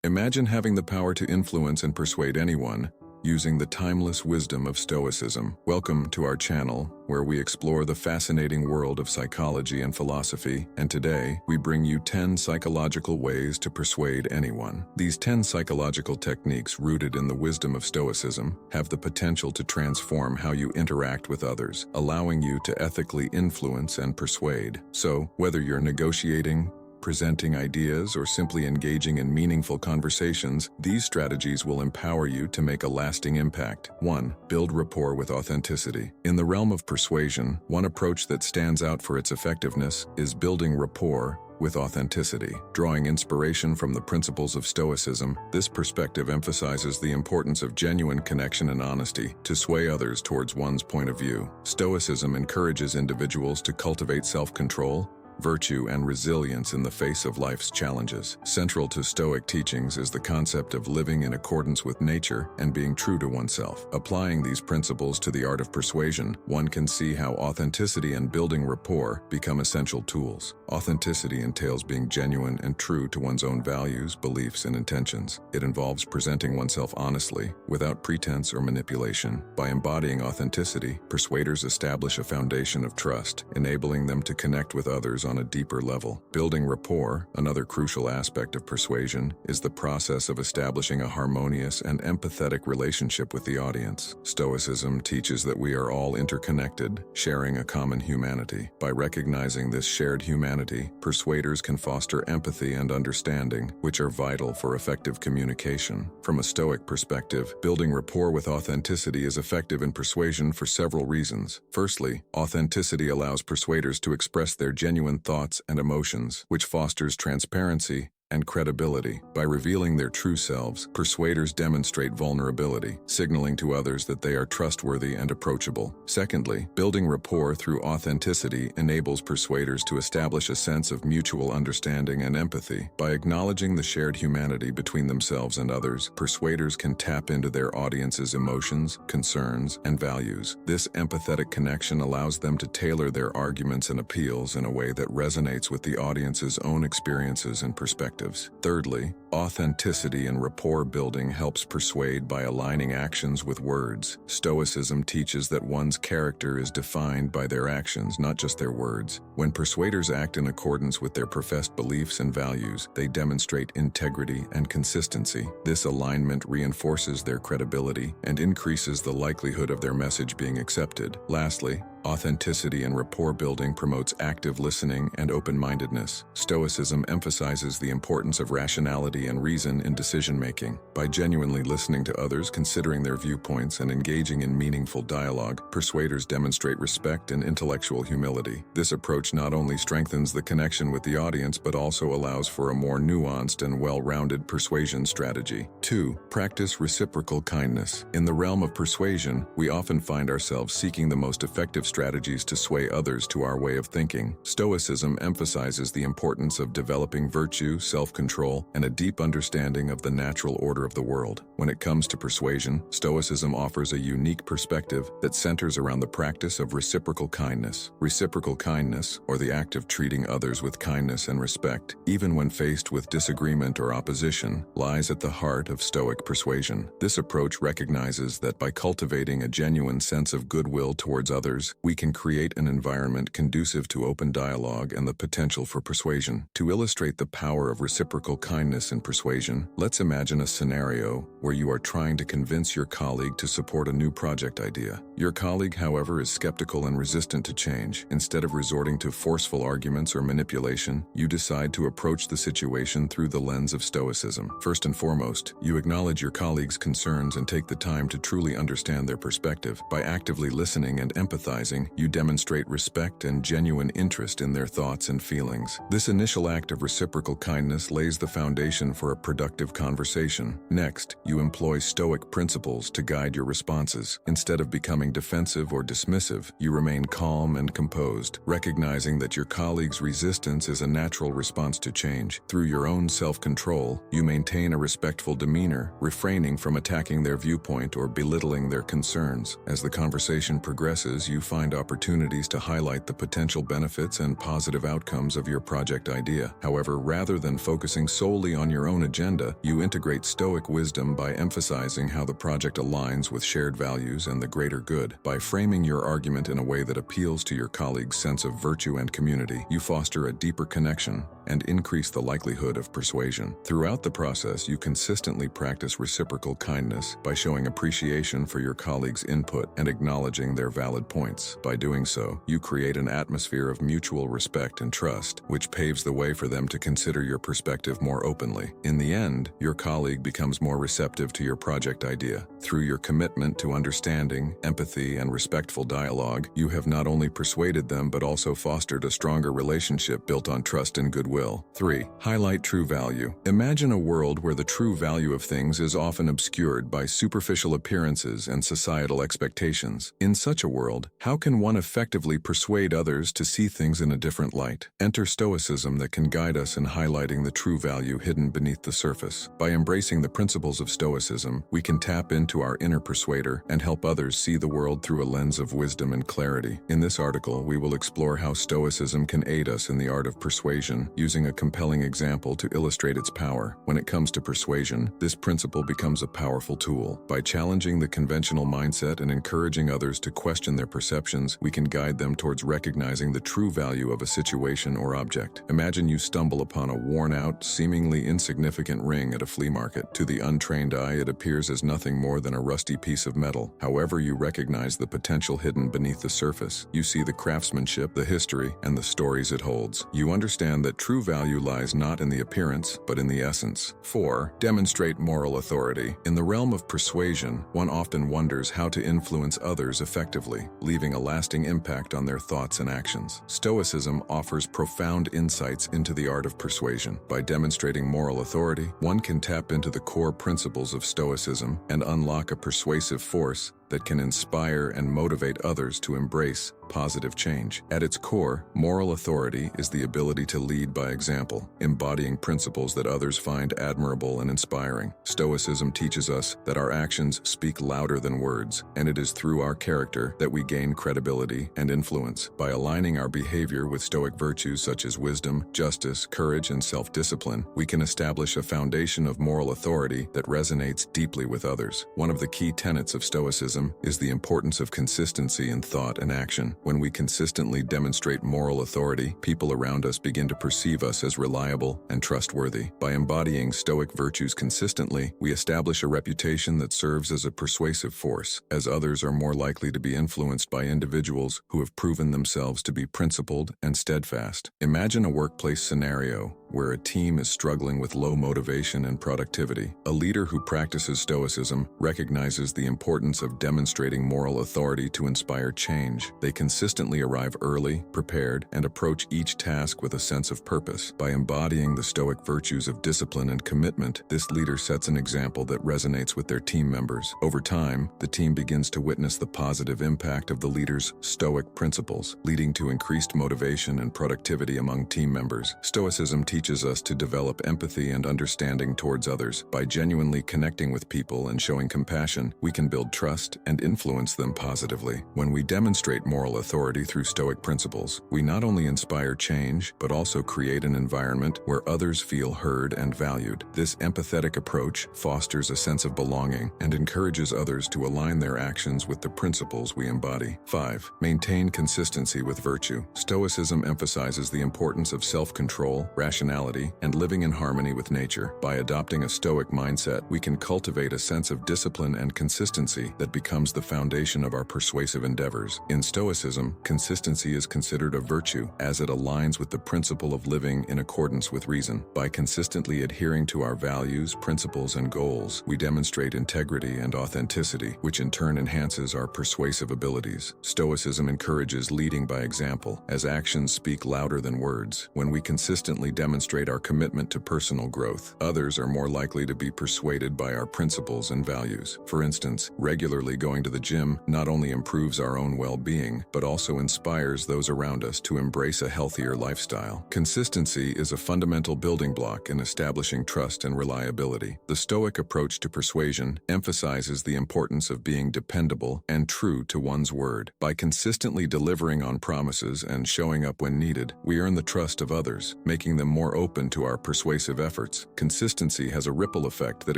Imagine having the power to influence and persuade anyone, using the timeless wisdom of Stoicism. Welcome to our channel, where we explore the fascinating world of psychology and philosophy, and today we bring you 10 psychological ways to persuade anyone. These 10 psychological techniques rooted in the wisdom of Stoicism have the potential to transform how you interact with others, allowing you to ethically influence and persuade. So, whether you're negotiating, presenting ideas, or simply engaging in meaningful conversations, these strategies will empower you to make a lasting impact. 1. Build rapport with authenticity. In the realm of persuasion, one approach that stands out for its effectiveness is building rapport with authenticity. Drawing inspiration from the principles of Stoicism, this perspective emphasizes the importance of genuine connection and honesty to sway others towards one's point of view. Stoicism encourages individuals to cultivate self-control, virtue, and resilience in the face of life's challenges. Central to Stoic teachings is the concept of living in accordance with nature and being true to oneself. Applying these principles to the art of persuasion, one can see how authenticity and building rapport become essential tools. Authenticity entails being genuine and true to one's own values, beliefs, and intentions. It involves presenting oneself honestly, without pretense or manipulation. By embodying authenticity, persuaders establish a foundation of trust, enabling them to connect with others on a deeper level. Building rapport, another crucial aspect of persuasion, is the process of establishing a harmonious and empathetic relationship with the audience. Stoicism teaches that we are all interconnected, sharing a common humanity. By recognizing this shared humanity, persuaders can foster empathy and understanding, which are vital for effective communication. From a Stoic perspective, building rapport with authenticity is effective in persuasion for several reasons. Firstly, authenticity allows persuaders to express their genuine thoughts and emotions, which fosters transparency and credibility. By revealing their true selves, persuaders demonstrate vulnerability, signaling to others that they are trustworthy and approachable. Secondly, building rapport through authenticity enables persuaders to establish a sense of mutual understanding and empathy. By acknowledging the shared humanity between themselves and others, persuaders can tap into their audience's emotions, concerns, and values. This empathetic connection allows them to tailor their arguments and appeals in a way that resonates with the audience's own experiences and perspectives. Thirdly, authenticity and rapport building helps persuade by aligning actions with words. Stoicism teaches that one's character is defined by their actions, not just their words. When persuaders act in accordance with their professed beliefs and values, they demonstrate integrity and consistency. This alignment reinforces their credibility and increases the likelihood of their message being accepted. Lastly, authenticity and rapport building promotes active listening and open-mindedness. Stoicism emphasizes the importance of rationality and reason in decision-making. By genuinely listening to others, considering their viewpoints, and engaging in meaningful dialogue, persuaders demonstrate respect and intellectual humility. This approach not only strengthens the connection with the audience, but also allows for a more nuanced and well-rounded persuasion strategy. 2. Practice reciprocal kindness. In the realm of persuasion, we often find ourselves seeking the most effective strategies to sway others to our way of thinking. Stoicism emphasizes the importance of developing virtue, self-control, and a deep understanding of the natural order of the world. When it comes to persuasion, Stoicism offers a unique perspective that centers around the practice of reciprocal kindness. Reciprocal kindness, or the act of treating others with kindness and respect, even when faced with disagreement or opposition, lies at the heart of Stoic persuasion. This approach recognizes that by cultivating a genuine sense of goodwill towards others, we can create an environment conducive to open dialogue and the potential for persuasion. To illustrate the power of reciprocal kindness in persuasion, let's imagine a scenario where you are trying to convince your colleague to support a new project idea. Your colleague, however, is skeptical and resistant to change. Instead of resorting to forceful arguments or manipulation, you decide to approach the situation through the lens of Stoicism. First and foremost, you acknowledge your colleague's concerns and take the time to truly understand their perspective. By actively listening and empathizing, you demonstrate respect and genuine interest in their thoughts and feelings. This initial act of reciprocal kindness lays the foundation for a productive conversation. Next, you employ Stoic principles to guide your responses. Instead of becoming defensive or dismissive, you remain calm and composed, recognizing that your colleague's resistance is a natural response to change. Through your own self-control, you maintain a respectful demeanor, refraining from attacking their viewpoint or belittling their concerns. As the conversation progresses, you find find opportunities to highlight the potential benefits and positive outcomes of your project idea. However, rather than focusing solely on your own agenda, you integrate Stoic wisdom by emphasizing how the project aligns with shared values and the greater good. By framing your argument in a way that appeals to your colleagues' sense of virtue and community, you foster a deeper connection and increase the likelihood of persuasion. Throughout the process, you consistently practice reciprocal kindness by showing appreciation for your colleagues' input and acknowledging their valid points. By doing so, you create an atmosphere of mutual respect and trust, which paves the way for them to consider your perspective more openly. In the end, your colleague becomes more receptive to your project idea. Through your commitment to understanding, empathy, and respectful dialogue, you have not only persuaded them but also fostered a stronger relationship built on trust and goodwill. 3. Highlight true value. Imagine a world where the true value of things is often obscured by superficial appearances and societal expectations. In such a world, how can one effectively persuade others to see things in a different light? Enter Stoicism that can guide us in highlighting the true value hidden beneath the surface. By embracing the principles of Stoicism, we can tap into our inner persuader and help others see the world through a lens of wisdom and clarity. In this article, we will explore how Stoicism can aid us in the art of persuasion, using a compelling example to illustrate its power. When it comes to persuasion, this principle becomes a powerful tool. By challenging the conventional mindset and encouraging others to question their perceptions, we can guide them towards recognizing the true value of a situation or object. Imagine you stumble upon a worn-out, seemingly insignificant ring at a flea market. To the untrained eye, it appears as nothing more than a rusty piece of metal. However, you recognize the potential hidden beneath the surface. You see the craftsmanship, the history, and the stories it holds. You understand that true value lies not in the appearance, but in the essence. 4. Demonstrate moral authority. In the realm of persuasion, one often wonders how to influence others effectively, leaving a lasting impact on their thoughts and actions. Stoicism offers profound insights into the art of persuasion. By demonstrating moral authority, one can tap into the core principles of Stoicism and unlock a persuasive force that can inspire and motivate others to embrace positive change. At its core, moral authority is the ability to lead by example, embodying principles that others find admirable and inspiring. Stoicism teaches us that our actions speak louder than words, and it is through our character that we gain credibility and influence. By aligning our behavior with Stoic virtues such as wisdom, justice, courage, and self-discipline, we can establish a foundation of moral authority that resonates deeply with others. One of the key tenets of Stoicism is the importance of consistency in thought and action. When we consistently demonstrate moral authority, people around us begin to perceive us as reliable and trustworthy. By embodying Stoic virtues consistently, we establish a reputation that serves as a persuasive force, as others are more likely to be influenced by individuals who have proven themselves to be principled and steadfast. Imagine a workplace scenario where a team is struggling with low motivation and productivity. A leader who practices Stoicism recognizes the importance of demonstrating moral authority to inspire change. They consistently arrive early, prepared, and approach each task with a sense of purpose. By embodying the Stoic virtues of discipline and commitment, this leader sets an example that resonates with their team members. Over time, the team begins to witness the positive impact of the leader's Stoic principles, leading to increased motivation and productivity among team members. Stoicism teaches us to develop empathy and understanding towards others. By genuinely connecting with people and showing compassion, we can build trust and influence them positively. When we demonstrate moral authority through Stoic principles, we not only inspire change, but also create an environment where others feel heard and valued. This empathetic approach fosters a sense of belonging and encourages others to align their actions with the principles we embody. 5. Maintain consistency with virtue. Stoicism emphasizes the importance of self-control, rationality, and living in harmony with nature. By adopting a Stoic mindset, we can cultivate a sense of discipline and consistency that becomes the foundation of our persuasive endeavors. In Stoicism, consistency is considered a virtue as it aligns with the principle of living in accordance with reason. By consistently adhering to our values, principles, and goals, we demonstrate integrity and authenticity, which in turn enhances our persuasive abilities. Stoicism encourages leading by example, as actions speak louder than words. When we consistently demonstrate our commitment to personal growth, others are more likely to be persuaded by our principles and values. For instance, regularly regularly going to the gym not only improves our own well-being, but also inspires those around us to embrace a healthier lifestyle. Consistency is a fundamental building block in establishing trust and reliability. The Stoic approach to persuasion emphasizes the importance of being dependable and true to one's word. By consistently delivering on promises and showing up when needed, we earn the trust of others, making them more open to our persuasive efforts. Consistency has a ripple effect that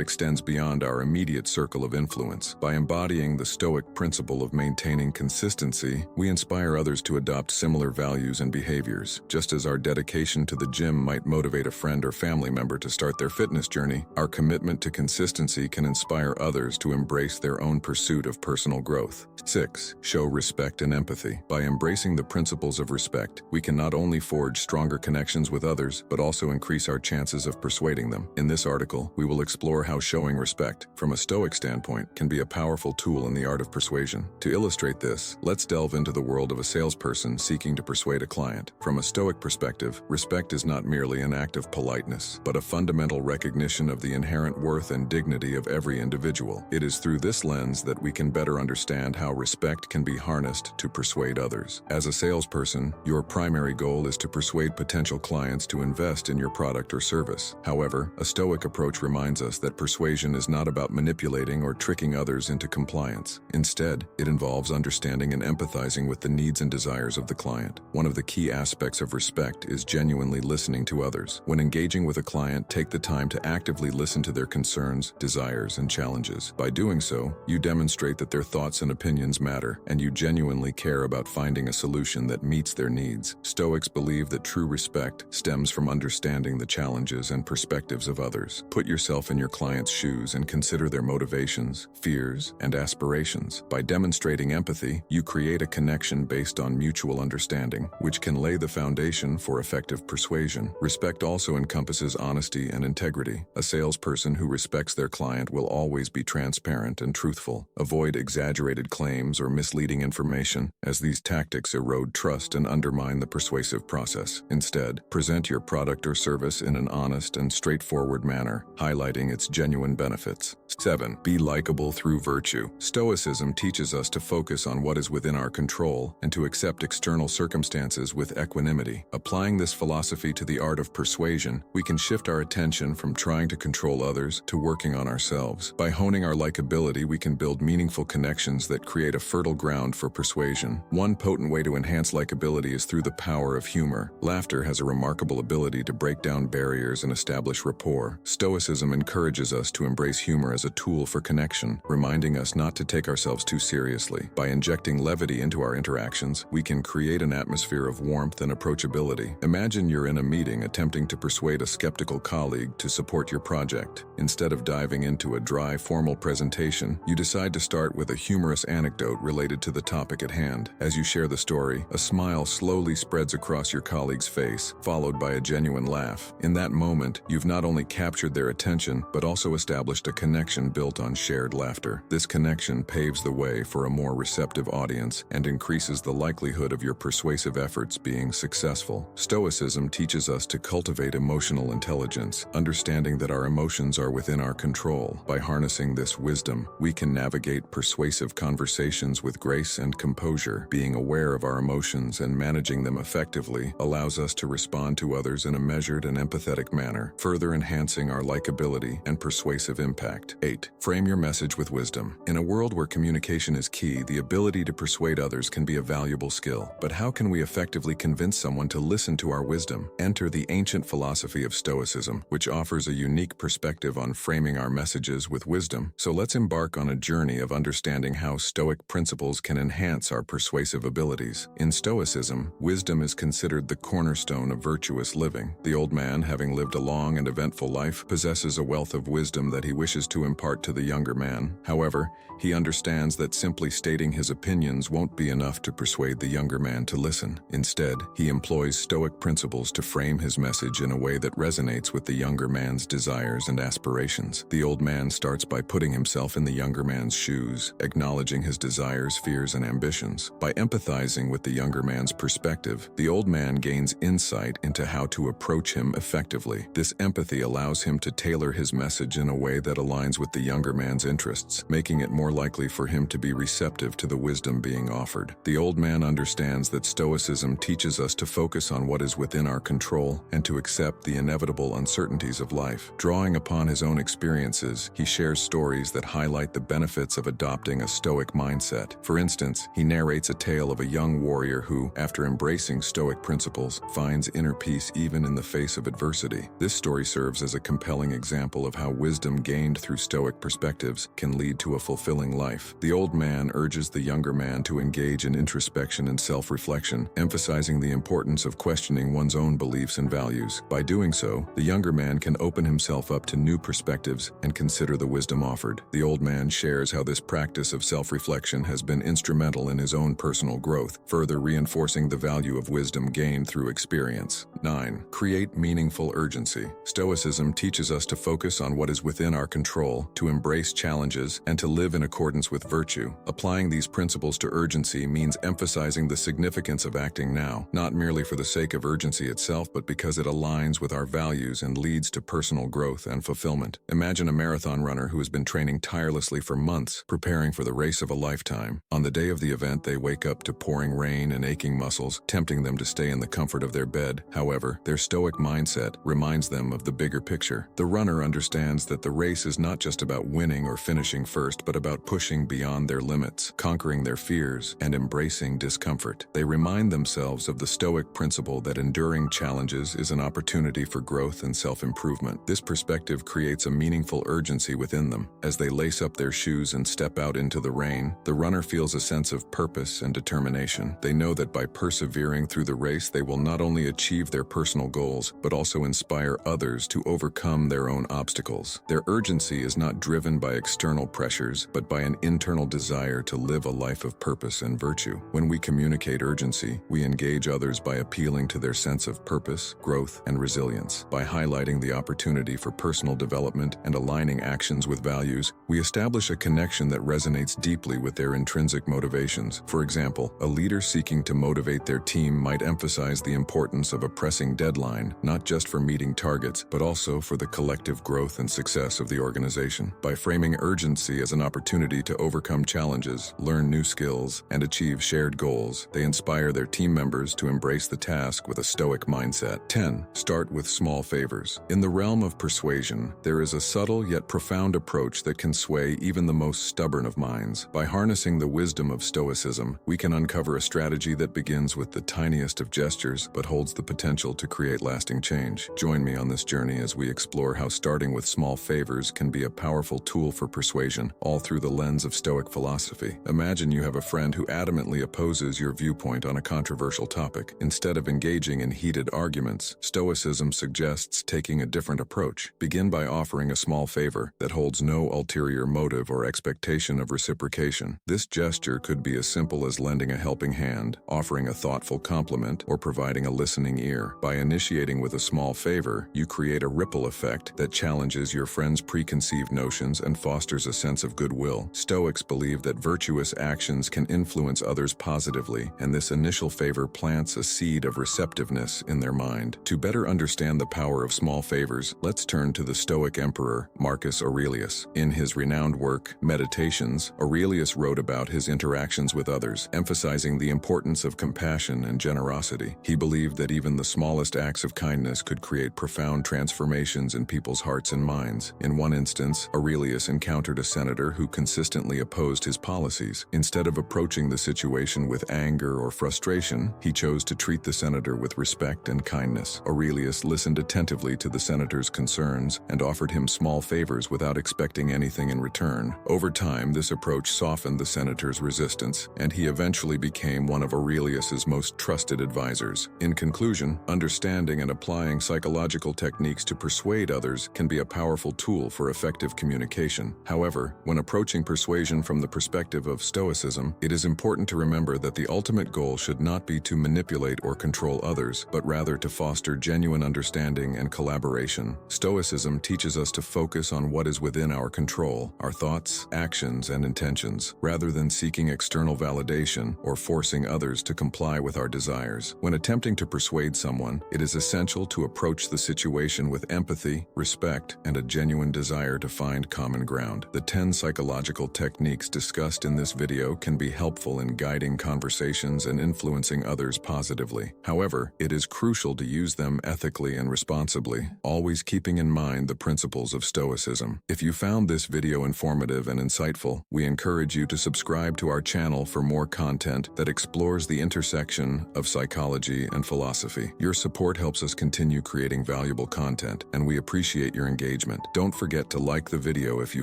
extends beyond our immediate circle of influence. By embodying the Stoic principle of maintaining consistency, we inspire others to adopt similar values and behaviors. Just as our dedication to the gym might motivate a friend or family member to start their fitness journey, our commitment to consistency can inspire others to embrace their own pursuit of personal growth. 6. Show respect and empathy. By embracing the principles of respect, we can not only forge stronger connections with others, but also increase our chances of persuading them. In this article, we will explore how showing respect, from a Stoic standpoint, can be a powerful tool in the art of persuasion. To illustrate this, let's delve into the world of a salesperson seeking to persuade a client. From a Stoic perspective, respect is not merely an act of politeness, but a fundamental recognition of the inherent worth and dignity of every individual. It is through this lens that we can better understand how respect can be harnessed to persuade others. As a salesperson, your primary goal is to persuade potential clients to invest in your product or service. However, a Stoic approach reminds us that persuasion is not about manipulating or tricking others into compliance. Instead, it involves understanding and empathizing with the needs and desires of the client. One of the key aspects of respect is genuinely listening to others. When engaging with a client, take the time to actively listen to their concerns, desires, and challenges. By doing so, you demonstrate that their thoughts and opinions matter, and you genuinely care about finding a solution that meets their needs. Stoics believe that true respect stems from understanding the challenges and perspectives of others. Put yourself in your client's shoes and consider their motivations, fears, and aspirations. By demonstrating empathy, you create a connection based on mutual understanding, which can lay the foundation for effective persuasion. Respect also encompasses honesty and integrity. A salesperson who respects their client will always be transparent and truthful. Avoid exaggerated claims or misleading information, as these tactics erode trust and undermine the persuasive process. Instead, present your product or service in an honest and straightforward manner, highlighting its genuine benefits. 7. Be likable through virtue. Stoicism teaches us to focus on what is within our control and to accept external circumstances with equanimity. Applying this philosophy to the art of persuasion, we can shift our attention from trying to control others to working on ourselves. By honing our likability, we can build meaningful connections that create a fertile ground for persuasion. One potent way to enhance likability is through the power of humor. Laughter has a remarkable ability to break down barriers and establish rapport. Stoicism encourages us to embrace humor as a tool for connection, reminding us not to take ourselves too seriously. By injecting levity into our interactions, we can create an atmosphere of warmth and approachability. Imagine you're in a meeting attempting to persuade a skeptical colleague to support your project. Instead of diving into a dry, formal presentation, you decide to start with a humorous anecdote related to the topic at hand. As you share the story, a smile slowly spreads across your colleague's face, followed by a genuine laugh. In that moment, you've not only captured their attention, but also established a connection built on shared laughter. This connection paves the way for a more receptive audience and increases the likelihood of your persuasive efforts being successful. Stoicism teaches us to cultivate emotional intelligence, understanding that our emotions are within our control. By harnessing this wisdom, we can navigate persuasive conversations with grace and composure. Being aware of our emotions and managing them effectively allows us to respond to others in a measured and empathetic manner, further enhancing our likability and persuasive impact. 8. Frame your message with wisdom. In a world where communication is key, the ability to persuade others can be a valuable skill. But how can we effectively convince someone to listen to our wisdom? Enter the ancient philosophy of Stoicism, which offers a unique perspective on framing our messages with wisdom. So let's embark on a journey of understanding how Stoic principles can enhance our persuasive abilities. In Stoicism, wisdom is considered the cornerstone of virtuous living. The old man, having lived a long and eventful life, possesses a wealth of wisdom that he wishes to impart to the younger man. However, he understands that simply stating his opinions won't be enough to persuade the younger man to listen. Instead, he employs Stoic principles to frame his message in a way that resonates with the younger man's desires and aspirations. The old man starts by putting himself in the younger man's shoes, acknowledging his desires, fears, and ambitions. By empathizing with the younger man's perspective, the old man gains insight into how to approach him effectively. This empathy allows him to tailor his message in a way that aligns with with the younger man's interests, making it more likely for him to be receptive to the wisdom being offered. The old man understands that Stoicism teaches us to focus on what is within our control and to accept the inevitable uncertainties of life. Drawing upon his own experiences, he shares stories that highlight the benefits of adopting a Stoic mindset. For instance, he narrates a tale of a young warrior who, after embracing Stoic principles, finds inner peace even in the face of adversity. This story serves as a compelling example of how wisdom gained through Stoic perspectives can lead to a fulfilling life. The old man urges the younger man to engage in introspection and self-reflection, emphasizing the importance of questioning one's own beliefs and values. By doing so, the younger man can open himself up to new perspectives and consider the wisdom offered. The old man shares how this practice of self-reflection has been instrumental in his own personal growth, further reinforcing the value of wisdom gained through experience. 9. Create meaningful urgency. Stoicism teaches us to focus on what is within our control, to embrace challenges, and to live in accordance with virtue. Applying these principles to urgency means emphasizing the significance of acting now, not merely for the sake of urgency itself, but because it aligns with our values and leads to personal growth and fulfillment. Imagine a marathon runner who has been training tirelessly for months, preparing for the race of a lifetime. On the day of the event, they wake up to pouring rain and aching muscles, tempting them to stay in the comfort of their bed. However, their Stoic mindset reminds them of the bigger picture. The runner understands that the race is not just about winning or finishing first, but about pushing beyond their limits, conquering their fears, and embracing discomfort. They remind themselves of the Stoic principle that enduring challenges is an opportunity for growth and self-improvement. This perspective creates a meaningful urgency within them. As they lace up their shoes and step out into the rain, the runner feels a sense of purpose and determination. They know that by persevering through the race, they will not only achieve their personal goals, but also inspire others to overcome their own obstacles. Their urgency is not driven by external pressures, but by an internal desire to live a life of purpose and virtue. When we communicate urgency, we engage others by appealing to their sense of purpose, growth, and resilience. By highlighting the opportunity for personal development and aligning actions with values, we establish a connection that resonates deeply with their intrinsic motivations. For example, a leader seeking to motivate their team might emphasize the importance of a pressing deadline, not just for meeting targets, but also for the collective growth and success of the organization. By framing urgency as an opportunity to overcome challenges, learn new skills, and achieve shared goals, they inspire their team members to embrace the task with a Stoic mindset. 10. Start with small favors. In the realm of persuasion, there is a subtle yet profound approach that can sway even the most stubborn of minds. By harnessing the wisdom of Stoicism, we can uncover a strategy that begins with the tiniest of gestures, but holds the potential to create lasting change. Join me on this journey as we explore how starting with small favors can be a powerful tool for persuasion, all through the lens of Stoic philosophy. Imagine you have a friend who adamantly opposes your viewpoint on a controversial topic. Instead of engaging in heated arguments, Stoicism suggests taking a different approach. Begin by offering a small favor that holds no ulterior motive or expectation of reciprocation. This gesture could be as simple as lending a helping hand, offering a thoughtful compliment, or providing a listening ear. By initiating with a small favor, you create a ripple effect that challenges your friend's preconceived notions and fosters a sense of goodwill. Stoics believe that virtuous actions can influence others positively, and this initial favor plants a seed of receptiveness in their mind. To better understand the power of small favors, let's turn to the Stoic emperor, Marcus Aurelius. In his renowned work, Meditations, Aurelius wrote about his interactions with others, emphasizing the importance of compassion and generosity. He believed that even the smallest acts of kindness could create profound transformations in people's hearts and minds. In one instance, Aurelius encountered a senator who consistently opposed his policies. Instead of approaching the situation with anger or frustration, he chose to treat the senator with respect and kindness. Aurelius listened attentively to the senator's concerns and offered him small favors without expecting anything in return. Over time, this approach softened the senator's resistance, and he eventually became one of Aurelius's most trusted advisors. In conclusion, understanding and applying psychological techniques to persuade others can be a powerful tool for effective communication. However, when approaching persuasion from the perspective of Stoicism, it is important to remember that the ultimate goal should not be to manipulate or control others, but rather to foster genuine understanding and collaboration. Stoicism teaches us to focus on what is within our control, our thoughts, actions, and intentions, rather than seeking external validation or forcing others to comply with our desires. When attempting to persuade someone, it is essential to approach the situation with empathy, respect, and a genuine desire to to find common ground. The 10 psychological techniques discussed in this video can be helpful in guiding conversations and influencing others positively. However, it is crucial to use them ethically and responsibly, always keeping in mind the principles of Stoicism. If you found this video informative and insightful, we encourage you to subscribe to our channel for more content that explores the intersection of psychology and philosophy. Your support helps us continue creating valuable content, and we appreciate your engagement. Don't forget to like the video if you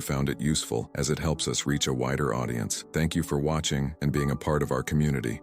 found it useful, as it helps us reach a wider audience. Thank you for watching and being a part of our community.